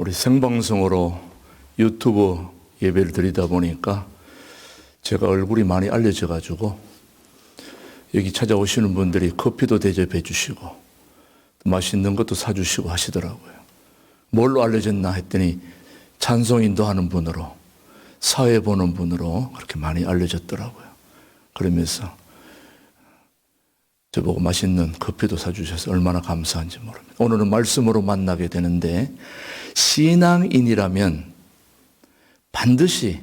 우리 생방송으로 유튜브 예배를 드리다 보니까 제가 얼굴이 많이 알려져 가지고 여기 찾아오시는 분들이 커피도 대접해 주시고 맛있는 것도 사주시고 하시더라고요. 뭘로 알려졌나 했더니 찬송 인도하는 분으로, 사회 보는 분으로 그렇게 많이 알려졌더라고요. 그러면서 저보고 맛있는 커피도 사주셔서 얼마나 감사한지 모릅니다. 오늘은 말씀으로 만나게 되는데, 신앙인이라면 반드시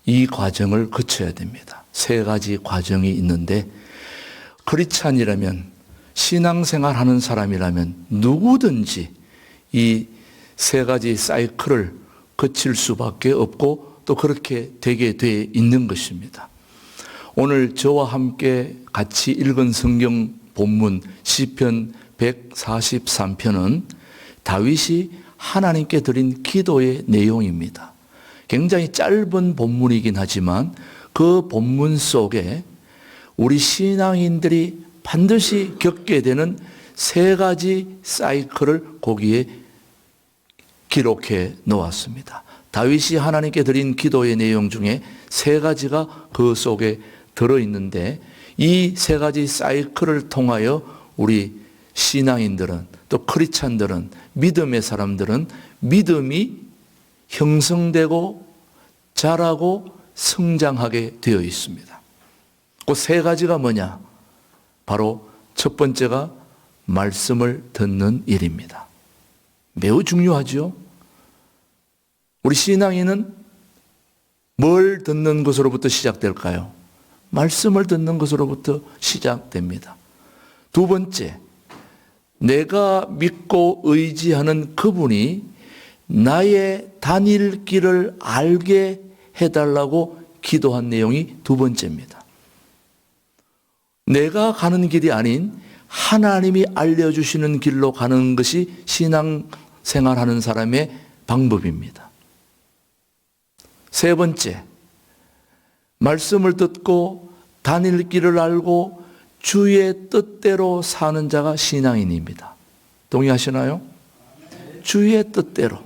이 과정을 거쳐야 됩니다. 세 가지 과정이 있는데, 크리스찬이라면, 신앙생활 하는 사람이라면 누구든지 이 세 가지 사이클을 거칠 수밖에 없고 또 그렇게 되게 돼 있는 것입니다. 오늘 저와 함께 같이 읽은 성경 본문 시편 143편은 다윗이 하나님께 드린 기도의 내용입니다. 굉장히 짧은 본문이긴 하지만 그 본문 속에 우리 신앙인들이 반드시 겪게 되는 세 가지 사이클을 거기에 기록해 놓았습니다. 다윗이 하나님께 드린 기도의 내용 중에 세 가지가 그 속에 들어있는데, 이 세 가지 사이클을 통하여 우리 신앙인들은, 또 크리스찬들은, 믿음의 사람들은 믿음이 형성되고 자라고 성장하게 되어 있습니다. 그 세 가지가 뭐냐? 바로 첫 번째가 말씀을 듣는 일입니다. 매우 중요하죠. 우리 신앙인은 뭘 듣는 것으로부터 시작될까요? 말씀을 듣는 것으로부터 시작됩니다. 두 번째, 내가 믿고 의지하는 그분이 나의 다닐 길을 알게 해달라고 기도한 내용이 두 번째입니다. 내가 가는 길이 아닌 하나님이 알려주시는 길로 가는 것이 신앙생활하는 사람의 방법입니다. 세 번째, 말씀을 듣고 다닐 길을 알고 주의 뜻대로 사는 자가 신앙인입니다. 동의하시나요? 주의 뜻대로,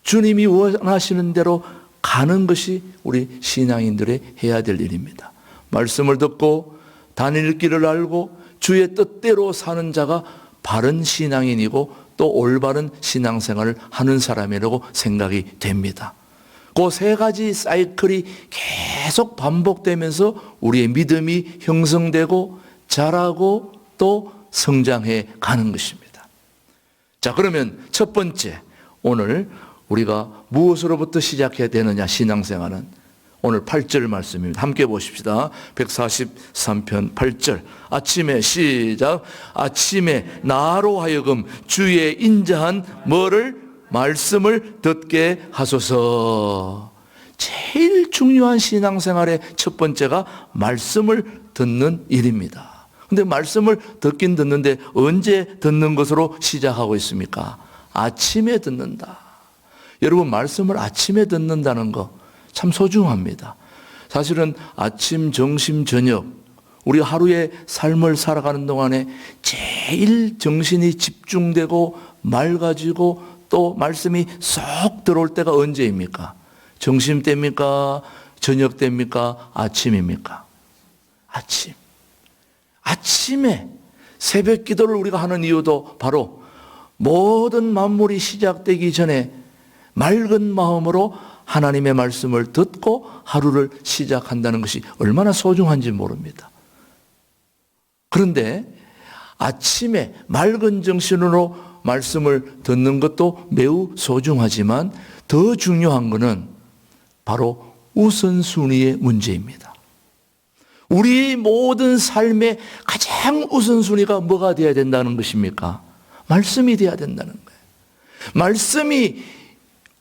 주님이 원하시는 대로 가는 것이 우리 신앙인들의 해야 될 일입니다. 말씀을 듣고 다닐 길을 알고 주의 뜻대로 사는 자가 바른 신앙인이고 또 올바른 신앙생활을 하는 사람이라고 생각이 됩니다. 그 세 가지 사이클이 계속 반복되면서 우리의 믿음이 형성되고 자라고 또 성장해 가는 것입니다. 자, 그러면 첫 번째, 오늘 우리가 무엇으로부터 시작해야 되느냐, 신앙생활은? 오늘 8절 말씀입니다. 함께 보십시다. 143편 8절. 아침에, 시작. 아침에 나로 하여금 주의 인자한 뭐를? 말씀을 듣게 하소서. 제일 중요한 신앙생활의 첫 번째가 말씀을 듣는 일입니다. 근데 말씀을 듣긴 듣는데 언제 듣는 것으로 시작하고 있습니까? 아침에 듣는다. 여러분, 말씀을 아침에 듣는다는 거 참 소중합니다. 사실은 아침, 점심, 저녁, 우리 하루의 삶을 살아가는 동안에 제일 정신이 집중되고 맑아지고 또 말씀이 쏙 들어올 때가 언제입니까? 점심 때입니까? 저녁 때입니까? 아침입니까? 아침. 아침에 새벽 기도를 우리가 하는 이유도 바로 모든 만물이 시작되기 전에 맑은 마음으로 하나님의 말씀을 듣고 하루를 시작한다는 것이 얼마나 소중한지 모릅니다. 그런데 아침에 맑은 정신으로 말씀을 듣는 것도 매우 소중하지만 더 중요한 것은 바로 우선순위의 문제입니다. 우리 모든 삶의 가장 우선순위가 뭐가 되어야 된다는 것입니까? 말씀이 되어야 된다는 거예요. 말씀이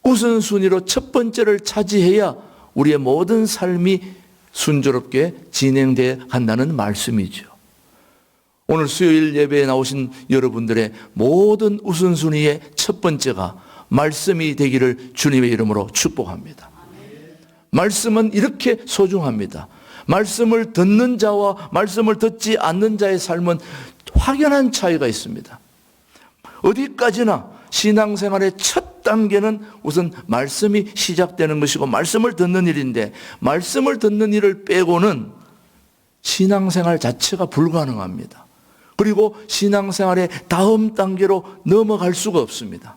우선순위로 첫 번째를 차지해야 우리의 모든 삶이 순조롭게 진행되어 간다는 말씀이죠. 오늘 수요일 예배에 나오신 여러분들의 모든 우선순위의 첫 번째가 말씀이 되기를 주님의 이름으로 축복합니다. 말씀은 이렇게 소중합니다. 말씀을 듣는 자와 말씀을 듣지 않는 자의 삶은 확연한 차이가 있습니다. 어디까지나 신앙생활의 첫 단계는 우선 말씀이 시작되는 것이고 말씀을 듣는 일인데, 말씀을 듣는 일을 빼고는 신앙생활 자체가 불가능합니다. 그리고 신앙생활의 다음 단계로 넘어갈 수가 없습니다.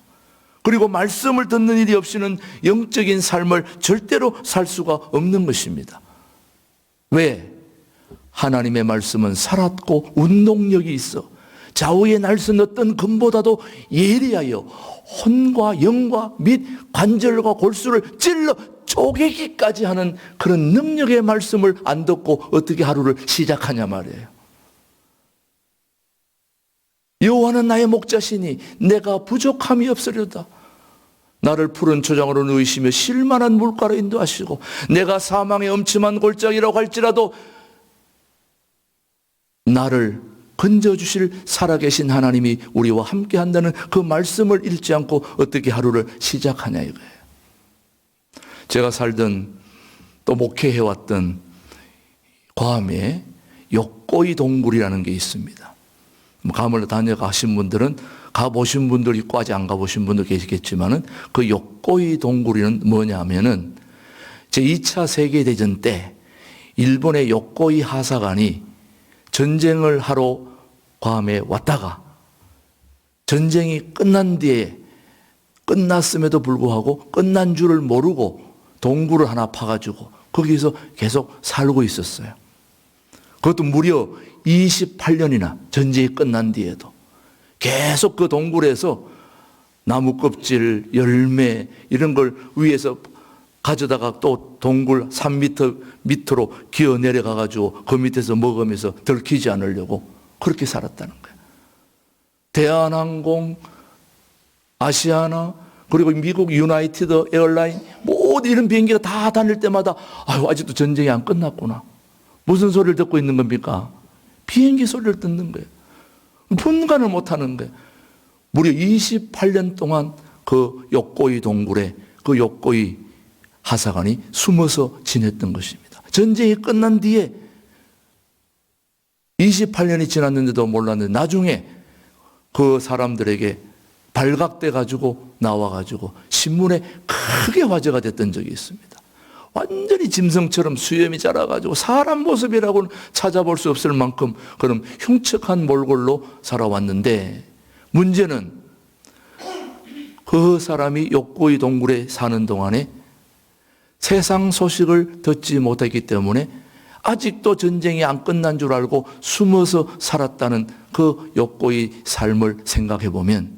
그리고 말씀을 듣는 일이 없이는 영적인 삶을 절대로 살 수가 없는 것입니다. 왜? 하나님의 말씀은 살았고 운동력이 있어 좌우에 날선 어떤 검보다도 예리하여 혼과 영과 및 관절과 골수를 찔러 쪼개기까지 하는 그런 능력의 말씀을 안 듣고 어떻게 하루를 시작하냐 말이에요. 여호와는 나의 목자시니 내가 부족함이 없으려다. 나를 푸른 초장으로 누이시며 쉴만한 물가로 인도하시고 내가 사망의 엄침한 골짜기라고 할지라도 나를 건져주실 살아계신 하나님이 우리와 함께 한다는 그 말씀을 잃지 않고 어떻게 하루를 시작하냐 이거예요. 제가 살던 또 목회해왔던 괌에 욕고이 동굴이라는 게 있습니다. 괌을 다녀가신 분들은 가보신 분들 있고 아직 안 가보신 분들 계시겠지만은 그 욕고이 동굴이는 뭐냐면은 제2차 세계대전 때 일본의 욕고이 하사관이 전쟁을 하러 괌에 왔다가 전쟁이 끝난 뒤에 끝났음에도 불구하고 끝난 줄을 모르고 동굴을 하나 파가지고 거기서 계속 살고 있었어요. 그것도 무려 28년이나 전쟁이 끝난 뒤에도 계속 그 동굴에서 나무 껍질, 열매 이런 걸 위에서 가져다가 또 동굴 3m 밑으로 기어 내려가가지고 그 밑에서 먹으면서 들키지 않으려고 그렇게 살았다는 거예요. 대한항공, 아시아나, 그리고 미국 유나이티드 에어라인 모든 이런 비행기가 다 다닐 때마다 아직도 전쟁이 안 끝났구나. 무슨 소리를 듣고 있는 겁니까? 비행기 소리를 듣는 거예요. 분간을 못하는 거예요. 무려 28년 동안 그 욕고이 동굴에 그 욕고이 하사관이 숨어서 지냈던 것입니다. 전쟁이 끝난 뒤에 28년이 지났는데도 몰랐는데 나중에 그 사람들에게 발각돼 가지고 나와가지고 신문에 크게 화제가 됐던 적이 있습니다. 완전히 짐승처럼 수염이 자라가지고 사람 모습이라고는 찾아볼 수 없을 만큼 그런 흉측한 몰골로 살아왔는데, 문제는 그 사람이 욕고이 동굴에 사는 동안에 세상 소식을 듣지 못했기 때문에 아직도 전쟁이 안 끝난 줄 알고 숨어서 살았다는 그 욕고이 삶을 생각해 보면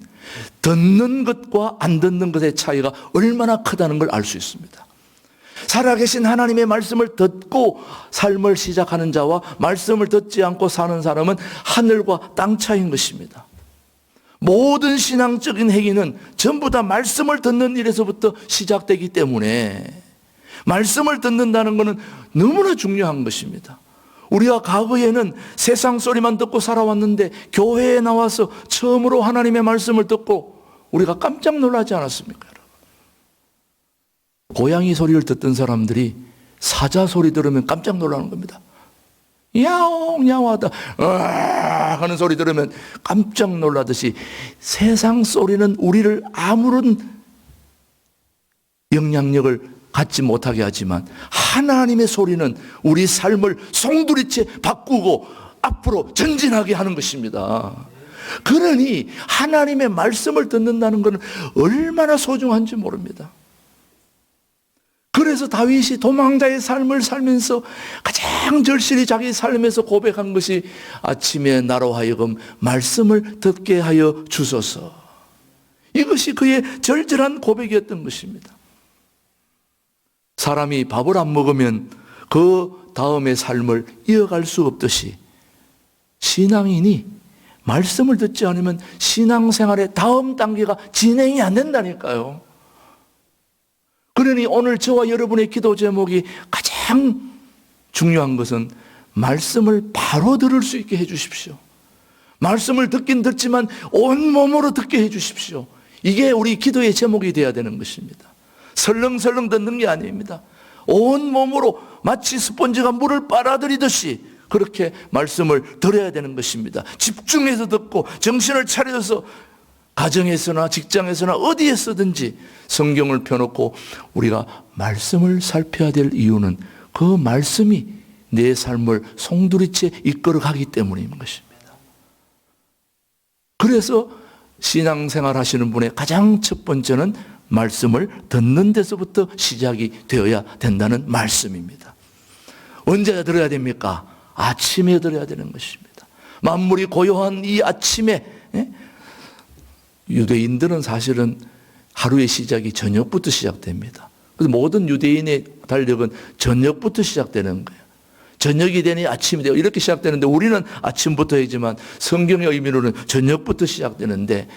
듣는 것과 안 듣는 것의 차이가 얼마나 크다는 걸 알 수 있습니다. 살아계신 하나님의 말씀을 듣고 삶을 시작하는 자와 말씀을 듣지 않고 사는 사람은 하늘과 땅 차이인 것입니다. 모든 신앙적인 행위는 전부 다 말씀을 듣는 일에서부터 시작되기 때문에 말씀을 듣는다는 것은 너무나 중요한 것입니다. 우리가 과거에는 세상 소리만 듣고 살아왔는데 교회에 나와서 처음으로 하나님의 말씀을 듣고 우리가 깜짝 놀라지 않았습니까? 고양이 소리를 듣던 사람들이 사자 소리 들으면 깜짝 놀라는 겁니다. 야옹 야옹하다 하는 소리 들으면 깜짝 놀라듯이 세상 소리는 우리를 아무런 영향력을 갖지 못하게 하지만 하나님의 소리는 우리 삶을 송두리째 바꾸고 앞으로 전진하게 하는 것입니다. 그러니 하나님의 말씀을 듣는다는 것은 얼마나 소중한지 모릅니다. 그래서 다윗이 도망자의 삶을 살면서 가장 절실히 자기 삶에서 고백한 것이 아침에 나로 하여금 말씀을 듣게 하여 주소서. 이것이 그의 절절한 고백이었던 것입니다. 사람이 밥을 안 먹으면 그 다음의 삶을 이어갈 수 없듯이 신앙인이 말씀을 듣지 않으면 신앙생활의 다음 단계가 진행이 안 된다니까요. 그러니 오늘 저와 여러분의 기도 제목이 가장 중요한 것은 말씀을 바로 들을 수 있게 해 주십시오. 말씀을 듣긴 듣지만 온몸으로 듣게 해 주십시오. 이게 우리 기도의 제목이 되어야 되는 것입니다. 설렁설렁 듣는 게 아닙니다. 온몸으로 마치 스펀지가 물을 빨아들이듯이 그렇게 말씀을 들어야 되는 것입니다. 집중해서 듣고 정신을 차려서 가정에서나 직장에서나 어디에서든지 성경을 펴놓고 우리가 말씀을 살펴야 될 이유는 그 말씀이 내 삶을 송두리째 이끌어가기 때문인 것입니다. 그래서 신앙생활 하시는 분의 가장 첫 번째는 말씀을 듣는 데서부터 시작이 되어야 된다는 말씀입니다. 언제 들어야 됩니까? 아침에 들어야 되는 것입니다. 만물이 고요한 이 아침에, 유대인들은 사실은 하루의 시작이 저녁부터 시작됩니다. 그래서 모든 유대인의 달력은 저녁부터 시작되는 거예요. 저녁이 되니 아침이 되고 이렇게 시작되는데 우리는 아침부터이지만 성경의 의미로는 저녁부터 시작되는데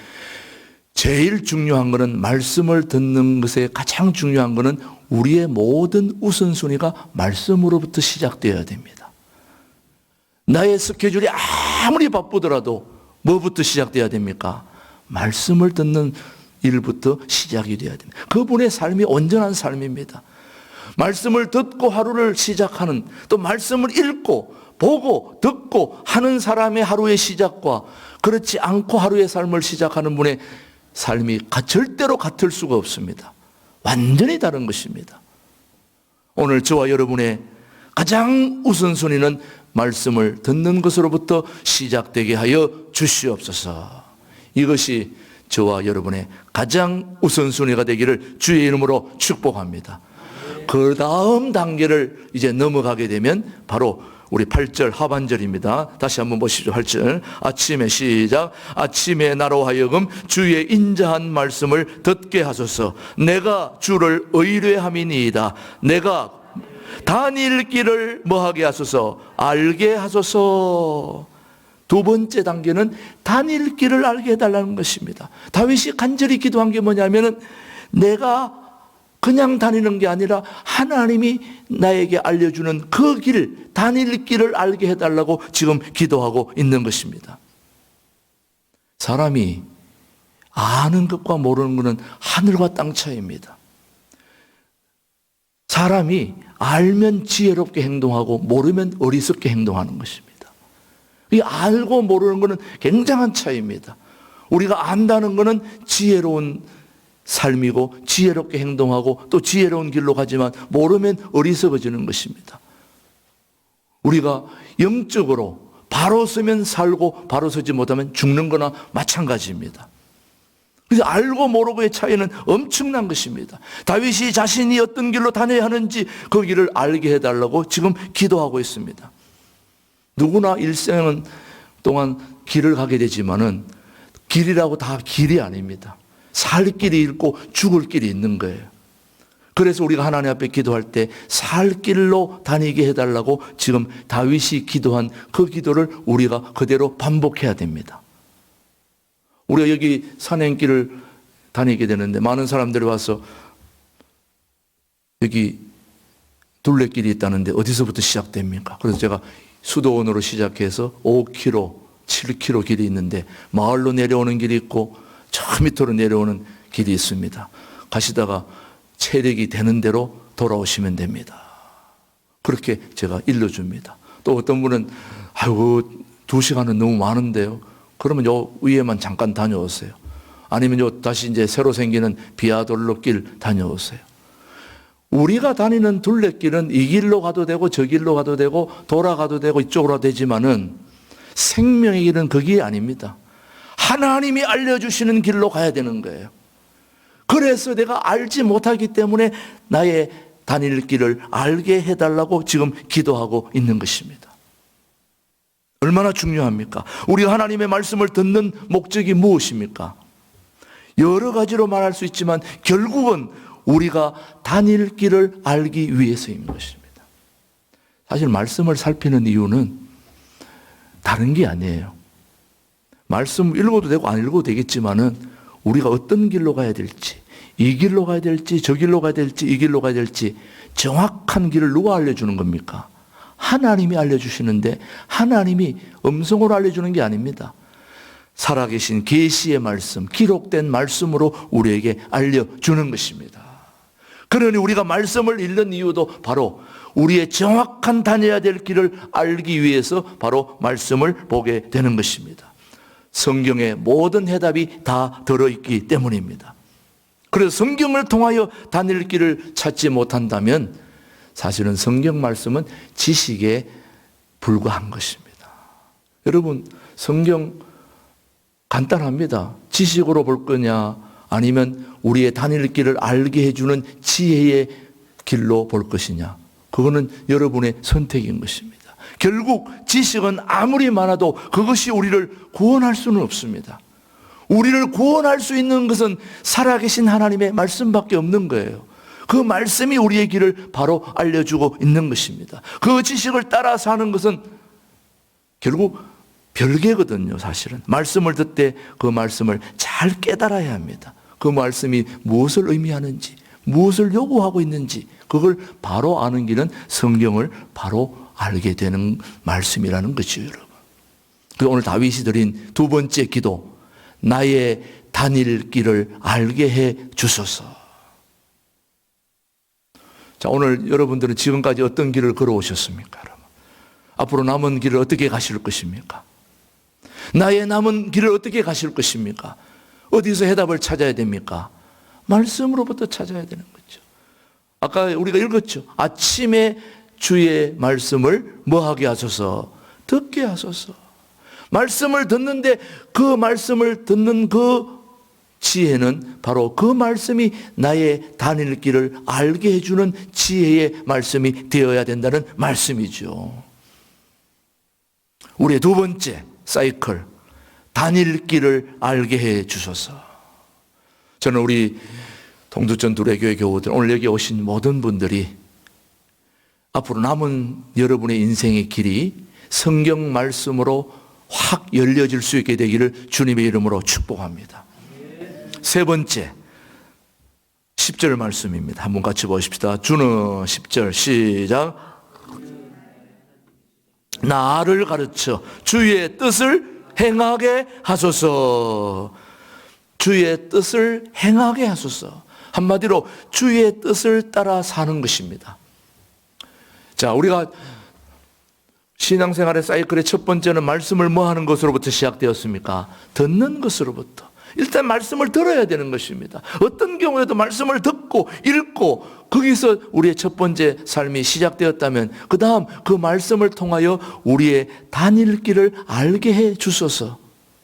제일 중요한 것은 말씀을 듣는 것에 가장 중요한 것은 우리의 모든 우선순위가 말씀으로부터 시작되어야 됩니다. 나의 스케줄이 아무리 바쁘더라도 뭐부터 시작되어야 됩니까? 말씀을 듣는 일부터 시작이 되어야 됩니다. 그분의 삶이 온전한 삶입니다. 말씀을 듣고 하루를 시작하는, 또 말씀을 읽고 보고 듣고 하는 사람의 하루의 시작과 그렇지 않고 하루의 삶을 시작하는 분의 삶이 절대로 같을 수가 없습니다. 완전히 다른 것입니다. 오늘 저와 여러분의 가장 우선순위는 말씀을 듣는 것으로부터 시작되게 하여 주시옵소서. 이것이 저와 여러분의 가장 우선순위가 되기를 주의 이름으로 축복합니다. 그 다음 단계를 이제 넘어가게 되면 바로 우리 8절 하반절입니다. 다시 한번 보시죠. 8절. 아침에 시작. 아침에 나로 하여금 주의 인자한 말씀을 듣게 하소서. 내가 주를 의뢰함이니이다. 내가 다닐 길을 뭐하게 하소서. 알게 하소서. 두 번째 단계는 다닐 길을 알게 해달라는 것입니다. 다윗이 간절히 기도한 게 뭐냐면은 내가 그냥 다니는 게 아니라 하나님이 나에게 알려주는 그 길, 다닐 길을 알게 해달라고 지금 기도하고 있는 것입니다. 사람이 아는 것과 모르는 것은 하늘과 땅 차이입니다. 사람이 알면 지혜롭게 행동하고 모르면 어리석게 행동하는 것입니다. 이 알고 모르는 것은 굉장한 차이입니다. 우리가 안다는 것은 지혜로운 삶이고 지혜롭게 행동하고 또 지혜로운 길로 가지만 모르면 어리석어지는 것입니다. 우리가 영적으로 바로 서면 살고 바로 서지 못하면 죽는 거나 마찬가지입니다. 그래서 알고 모르고의 차이는 엄청난 것입니다. 다윗이 자신이 어떤 길로 다녀야 하는지 그 길을 알게 해달라고 지금 기도하고 있습니다. 누구나 일생 동안 길을 가게 되지만은 길이라고 다 길이 아닙니다. 살 길이 있고 죽을 길이 있는 거예요. 그래서 우리가 하나님 앞에 기도할 때 살 길로 다니게 해달라고 지금 다윗이 기도한 그 기도를 우리가 그대로 반복해야 됩니다. 우리가 여기 산행길을 다니게 되는데 많은 사람들이 와서 여기 둘레길이 있다는데 어디서부터 시작됩니까? 그래서 제가 수도원으로 시작해서 5km, 7km 길이 있는데 마을로 내려오는 길이 있고 저 밑으로 내려오는 길이 있습니다. 가시다가 체력이 되는 대로 돌아오시면 됩니다. 그렇게 제가 일러줍니다. 또 어떤 분은 아이고 2시간은 너무 많은데요. 그러면 요 위에만 잠깐 다녀오세요. 아니면 요 다시 이제 새로 생기는 비아돌로길 다녀오세요. 우리가 다니는 둘레길은 이 길로 가도 되고 저 길로 가도 되고 돌아가도 되고 이쪽으로 되지만은 생명의 길은 그 길이 아닙니다. 하나님이 알려주시는 길로 가야 되는 거예요. 그래서 내가 알지 못하기 때문에 나의 다닐 길을 알게 해달라고 지금 기도하고 있는 것입니다. 얼마나 중요합니까? 우리가 하나님의 말씀을 듣는 목적이 무엇입니까? 여러 가지로 말할 수 있지만 결국은 우리가 다닐 길을 알기 위해서인 것입니다. 사실 말씀을 살피는 이유는 다른 게 아니에요. 말씀 읽어도 되고 안 읽어도 되겠지만은 우리가 어떤 길로 가야 될지, 이 길로 가야 될지, 저 길로 가야 될지, 이 길로 가야 될지 정확한 길을 누가 알려주는 겁니까? 하나님이 알려주시는데 하나님이 음성으로 알려주는 게 아닙니다. 살아계신 계시의 말씀, 기록된 말씀으로 우리에게 알려주는 것입니다. 그러니 우리가 말씀을 읽는 이유도 바로 우리의 정확한 다녀야 될 길을 알기 위해서 바로 말씀을 보게 되는 것입니다. 성경의 모든 해답이 다 들어있기 때문입니다. 그래서 성경을 통하여 다닐 길을 찾지 못한다면 사실은 성경 말씀은 지식에 불과한 것입니다. 여러분, 성경 간단합니다. 지식으로 볼 거냐 아니면 우리의 다닐 길을 알게 해주는 지혜의 길로 볼 것이냐, 그거는 여러분의 선택인 것입니다. 결국 지식은 아무리 많아도 그것이 우리를 구원할 수는 없습니다. 우리를 구원할 수 있는 것은 살아계신 하나님의 말씀밖에 없는 거예요. 그 말씀이 우리의 길을 바로 알려주고 있는 것입니다. 그 지식을 따라 사는 것은 결국 별개거든요. 사실은 말씀을 듣되 그 말씀을 잘 깨달아야 합니다. 그 말씀이 무엇을 의미하는지, 무엇을 요구하고 있는지 그걸 바로 아는 길은 성경을 바로 알게 되는 말씀이라는 것이죠, 여러분. 그래서 오늘 다윗이 드린 두 번째 기도, 나의 다닐 길을 알게 해 주소서. 자, 오늘 여러분들은 지금까지 어떤 길을 걸어오셨습니까, 여러분? 앞으로 남은 길을 어떻게 가실 것입니까? 나의 남은 길을 어떻게 가실 것입니까? 어디서 해답을 찾아야 됩니까? 말씀으로부터 찾아야 되는 거죠. 아까 우리가 읽었죠. 아침에 주의 말씀을 뭐하게 하소서? 듣게 하소서. 말씀을 듣는데 그 말씀을 듣는 그 지혜는 바로 그 말씀이 나의 다닐 길을 알게 해주는 지혜의 말씀이 되어야 된다는 말씀이죠. 우리의 두 번째 사이클, 다닐 길을 알게 해 주소서. 저는 우리 동두천 두레교회 교우들, 오늘 여기 오신 모든 분들이 앞으로 남은 여러분의 인생의 길이 성경 말씀으로 확 열려질 수 있게 되기를 주님의 이름으로 축복합니다. 세 번째 10절 말씀입니다. 한번 같이 보십시다. 주는 10절 시작. 나를 가르쳐 주의 뜻을 행하게 하소서. 주의 뜻을 행하게 하소서. 한마디로 주의 뜻을 따라 사는 것입니다. 자, 우리가 신앙생활의 사이클의 첫 번째는 말씀을 뭐 하는 것으로부터 시작되었습니까? 듣는 것으로부터. 일단 말씀을 들어야 되는 것입니다. 어떤 경우에도 말씀을 듣고 읽고 거기서 우리의 첫 번째 삶이 시작되었다면 그 다음 그 말씀을 통하여 우리의 다닐 길을 알게 해 주소서.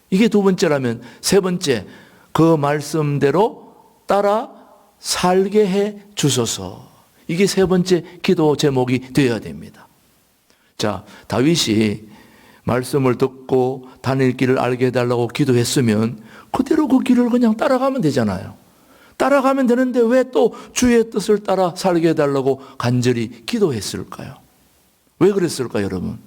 이게 두 번째라면 세 번째, 그 말씀대로 따라 살게 해 주소서. 이게 세 번째 기도 제목이 되어야 됩니다. 자, 다윗이 말씀을 듣고 다닐 길을 알게 해달라고 기도했으면 그대로 그 길을 그냥 따라가면 되잖아요. 따라가면 되는데 왜 또 주의 뜻을 따라 살게 해달라고 간절히 기도했을까요? 왜 그랬을까요, 여러분?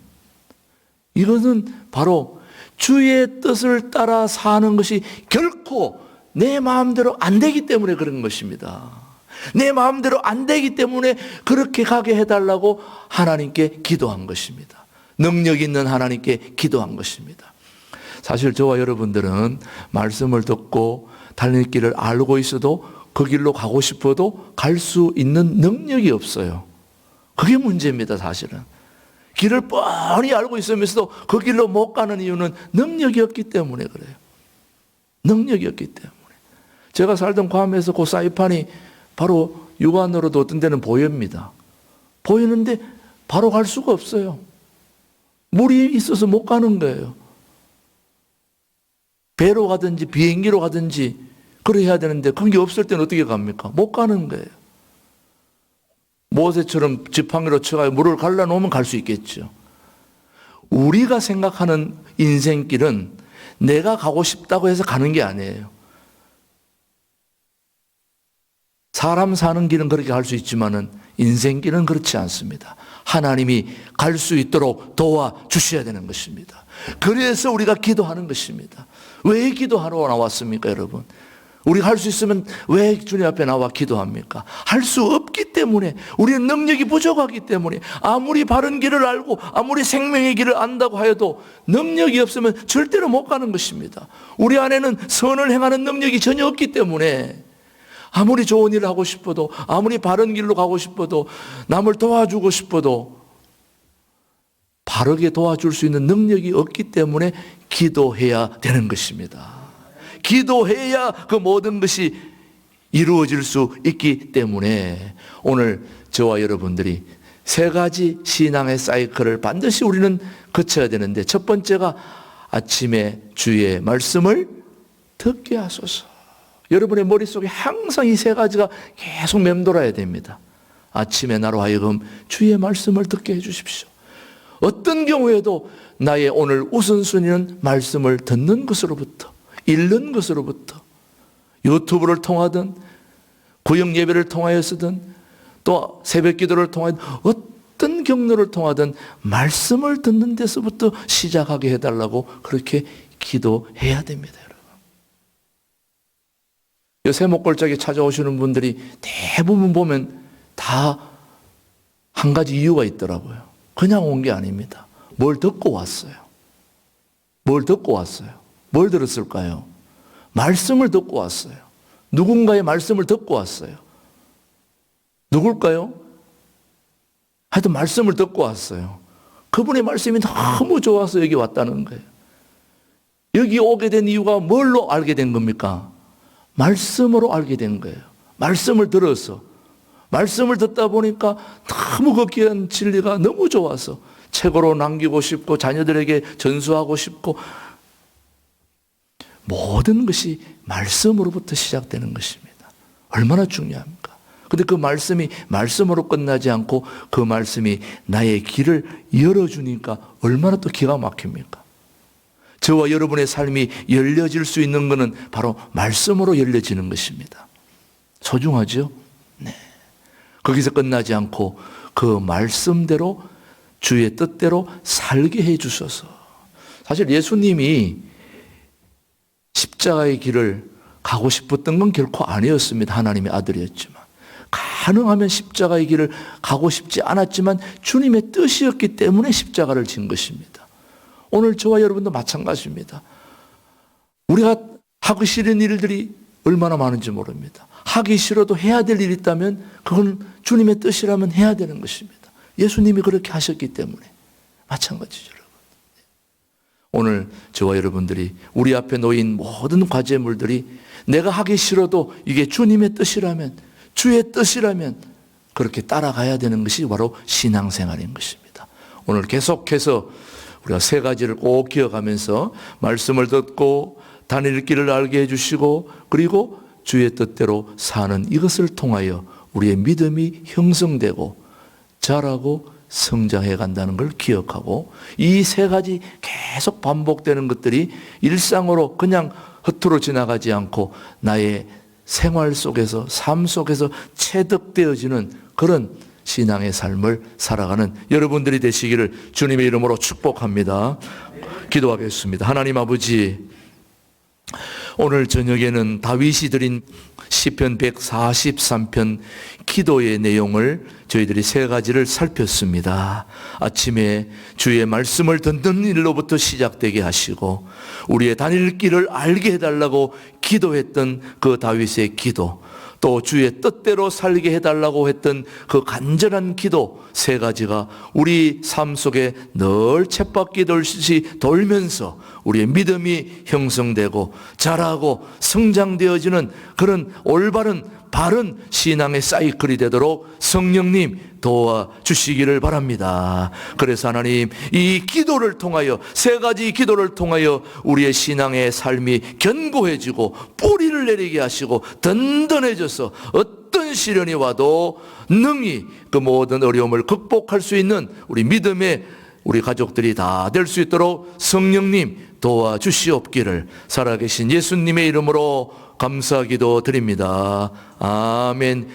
이것은 바로 주의 뜻을 따라 사는 것이 결코 내 마음대로 안 되기 때문에 그런 것입니다. 내 마음대로 안 되기 때문에 그렇게 가게 해달라고 하나님께 기도한 것입니다. 능력 있는 하나님께 기도한 것입니다. 사실 저와 여러분들은 말씀을 듣고 달릴 길을 알고 있어도 그 길로 가고 싶어도 갈 수 있는 능력이 없어요. 그게 문제입니다, 사실은. 길을 뻔히 알고 있으면서도 그 길로 못 가는 이유는 능력이 없기 때문에 그래요. 능력이 없기 때문에. 제가 살던 괌에서 그 사이판이 바로 육안으로도 어떤 데는 보입니다. 보이는데 바로 갈 수가 없어요. 물이 있어서 못 가는 거예요. 배로 가든지 비행기로 가든지 그래야 되는데 그게 없을 때는 어떻게 갑니까? 못 가는 거예요. 모세처럼 지팡이로 쳐가 물을 갈라놓으면 갈 수 있겠죠. 우리가 생각하는 인생길은 내가 가고 싶다고 해서 가는 게 아니에요. 사람 사는 길은 그렇게 갈 수 있지만은 인생길은 그렇지 않습니다. 하나님이 갈 수 있도록 도와주셔야 되는 것입니다. 그래서 우리가 기도하는 것입니다. 왜 기도하러 나왔습니까, 여러분? 우리가 할 수 있으면 왜 주님 앞에 나와 기도합니까? 할 수 없기 때문에, 우리는 능력이 부족하기 때문에, 아무리 바른 길을 알고 아무리 생명의 길을 안다고 하여도 능력이 없으면 절대로 못 가는 것입니다. 우리 안에는 선을 행하는 능력이 전혀 없기 때문에 아무리 좋은 일을 하고 싶어도, 아무리 바른 길로 가고 싶어도, 남을 도와주고 싶어도 바르게 도와줄 수 있는 능력이 없기 때문에 기도해야 되는 것입니다. 기도해야 그 모든 것이 이루어질 수 있기 때문에 오늘 저와 여러분들이 세 가지 신앙의 사이클을 반드시 우리는 거쳐야 되는데, 첫 번째가 아침에 주의 말씀을 듣게 하소서. 여러분의 머릿속에 항상 이 세 가지가 계속 맴돌아야 됩니다. 아침에 나로 하여금 주의 말씀을 듣게 해 주십시오. 어떤 경우에도 나의 오늘 우선순위는 말씀을 듣는 것으로부터, 읽는 것으로부터, 유튜브를 통하든 구역 예배를 통하여서든 또 새벽 기도를 통하든 어떤 경로를 통하든 말씀을 듣는 데서부터 시작하게 해달라고 그렇게 기도해야 됩니다. 요새 목골짜기 찾아오시는 분들이 대부분 보면 다 한 가지 이유가 있더라고요. 그냥 온 게 아닙니다. 뭘 듣고 왔어요. 뭘 듣고 왔어요. 뭘 들었을까요? 말씀을 듣고 왔어요. 누군가의 말씀을 듣고 왔어요. 누굴까요? 하여튼 말씀을 듣고 왔어요. 그분의 말씀이 너무 좋아서 여기 왔다는 거예요. 여기 오게 된 이유가 뭘로 알게 된 겁니까? 말씀으로 알게 된 거예요. 말씀을 들어서. 말씀을 듣다 보니까 너무 그 귀한 진리가 너무 좋아서 책으로 남기고 싶고 자녀들에게 전수하고 싶고, 모든 것이 말씀으로부터 시작되는 것입니다. 얼마나 중요합니까? 근데 그 말씀이 말씀으로 끝나지 않고 그 말씀이 나의 길을 열어주니까 얼마나 또 기가 막힙니까? 저와 여러분의 삶이 열려질 수 있는 것은 바로 말씀으로 열려지는 것입니다. 소중하죠? 네. 거기서 끝나지 않고 그 말씀대로 주의 뜻대로 살게 해 주셔서, 사실 예수님이 십자가의 길을 가고 싶었던 건 결코 아니었습니다. 하나님의 아들이었지만, 가능하면 십자가의 길을 가고 싶지 않았지만 주님의 뜻이었기 때문에 십자가를 진 것입니다. 오늘 저와 여러분도 마찬가지입니다. 우리가 하기 싫은 일들이 얼마나 많은지 모릅니다. 하기 싫어도 해야 될 일이 있다면 그건 주님의 뜻이라면 해야 되는 것입니다. 예수님이 그렇게 하셨기 때문에 마찬가지죠. 오늘 저와 여러분들이 우리 앞에 놓인 모든 과제물들이 내가 하기 싫어도 이게 주님의 뜻이라면, 주의 뜻이라면 그렇게 따라가야 되는 것이 바로 신앙생활인 것입니다. 오늘 계속해서 우리가 세 가지를 꼭 기억하면서 말씀을 듣고 다닐 길을 알게 해주시고, 그리고 주의 뜻대로 사는 이것을 통하여 우리의 믿음이 형성되고 자라고 성장해 간다는 걸 기억하고, 이 세 가지 계속 반복되는 것들이 일상으로 그냥 허투루 지나가지 않고 나의 생활 속에서, 삶 속에서 체득되어지는 그런 신앙의 삶을 살아가는 여러분들이 되시기를 주님의 이름으로 축복합니다. 기도하겠습니다. 하나님 아버지, 오늘 저녁에는 다윗이 드린 시편 143편 기도의 내용을 저희들이 세 가지를 살폈습니다. 아침에 주의 말씀을 듣는 일로부터 시작되게 하시고 우리의 다닐 길을 알게 해달라고 기도했던 그 다윗의 기도, 또 주의 뜻대로 살게 해달라고 했던 그 간절한 기도 세 가지가 우리 삶 속에 늘 쳇바퀴 돌듯이 돌면서 우리의 믿음이 형성되고 자라고 성장되어지는 그런 올바른 바른 신앙의 사이클이 되도록 성령님 도와주시기를 바랍니다. 그래서 하나님, 이 기도를 통하여, 세 가지 기도를 통하여 우리의 신앙의 삶이 견고해지고 뿌리를 내리게 하시고 든든해져서 어떤 시련이 와도 능히 그 모든 어려움을 극복할 수 있는 우리 믿음의 우리 가족들이 다 될 수 있도록 성령님 도와주시옵기를 살아계신 예수님의 이름으로 감사기도 드립니다. 아멘.